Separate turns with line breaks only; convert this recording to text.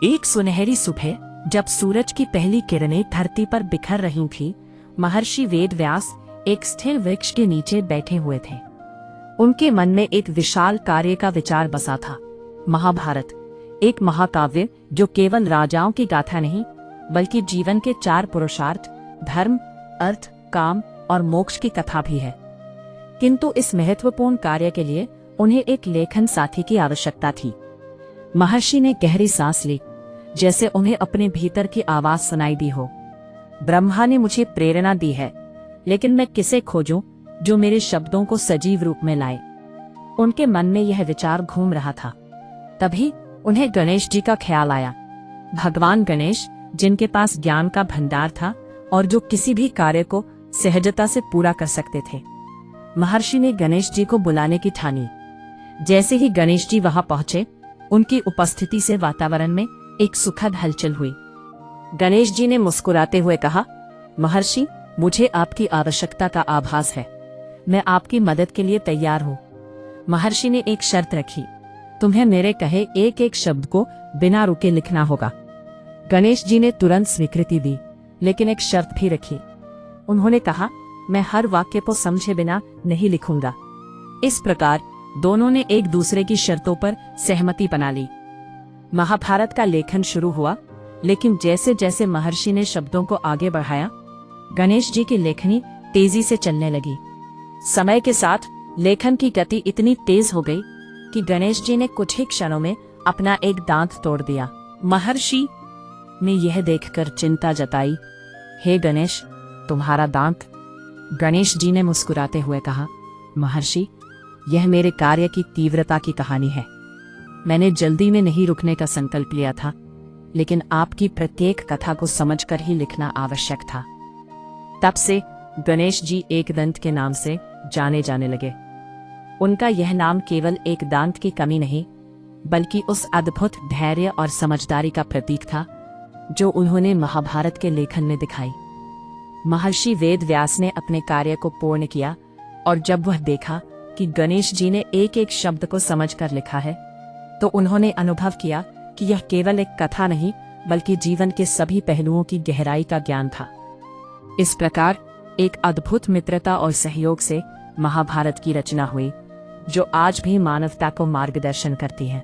एक सुनहरी सुबह जब सूरज की पहली किरणें धरती पर बिखर रही थी, महर्षि वेद व्यास एक स्थिर वृक्ष के नीचे बैठे हुए थे। उनके मन में एक विशाल कार्य का विचार बसा था। महाभारत, एक महाकाव्य जो केवल राजाओं की गाथा नहीं बल्कि जीवन के 4 पुरुषार्थ धर्म, अर्थ, काम और मोक्ष की कथा भी है। किंतु इस महत्वपूर्ण कार्य के लिए उन्हें एक लेखन साथी की आवश्यकता थी। महर्षि ने गहरी सांस ली, जैसे उन्हें अपने भीतर की आवाज सुनाई दी हो। ब्रह्मा ने मुझे प्रेरणा दी है, लेकिन मैं किसे खोजूं जो मेरे शब्दों को सजीव रूप में लाए। उनके मन में यह विचार घूम रहा था। तभी उन्हें गणेश जी का ख्याल आया। भगवान गणेश, जिनके पास ज्ञान का भंडार था और जो किसी भी कार्य को सहजता से पूरा कर सकते थे। महर्षि ने गणेश जी को बुलाने की ठानी। जैसे ही गणेश जी वहां पहुंचे, उनकी उपस्थिति से वातावरण में एक सुखद हलचल हुई। गणेश जी ने मुस्कुराते हुए कहा, महर्षि, मुझे आपकी आवश्यकता का आभास है। मैं आपकी मदद के लिए तैयार हूँ। महर्षि ने एक शर्त रखी, तुम्हें मेरे कहे एक एक शब्द को बिना रुके लिखना होगा। गणेश जी ने तुरंत स्वीकृति दी, लेकिन एक शर्त भी रखी। उन्होंने कहा, मैं हर वाक्य को समझे बिना नहीं लिखूंगा। इस प्रकार दोनों ने एक दूसरे की शर्तों पर सहमति बना ली। महाभारत का लेखन शुरू हुआ, लेकिन जैसे जैसे महर्षि ने शब्दों को आगे बढ़ाया, गणेश जी की लेखनी तेजी से चलने लगी। समय के साथ लेखन की गति इतनी तेज हो गई कि गणेश जी ने कुछ ही क्षणों में अपना एक दांत तोड़ दिया। महर्षि ने यह देखकर चिंता जताई, हे गणेश, तुम्हारा दांत? गणेश जी ने मुस्कुराते हुए कहा, महर्षि, यह मेरे कार्य की तीव्रता की कहानी है। मैंने जल्दी में नहीं रुकने का संकल्प लिया था, लेकिन आपकी प्रत्येक कथा को समझकर ही लिखना आवश्यक था। तब से गणेश जी एकदंत के नाम से जाने जाने लगे। उनका यह नाम केवल एक दांत की कमी नहीं, बल्कि उस अद्भुत धैर्य और समझदारी का प्रतीक था जो उन्होंने महाभारत के लेखन में दिखाई। महर्षि वेद व्यास ने अपने कार्य को पूर्ण किया, और जब वह देखा कि गणेश जी ने एक एक शब्द को समझकर लिखा है, तो उन्होंने अनुभव किया कि यह केवल एक कथा नहीं बल्कि जीवन के सभी पहलुओं की गहराई का ज्ञान था। इस प्रकार एक अद्भुत मित्रता और सहयोग से महाभारत की रचना हुई, जो आज भी मानवता को मार्गदर्शन करती है।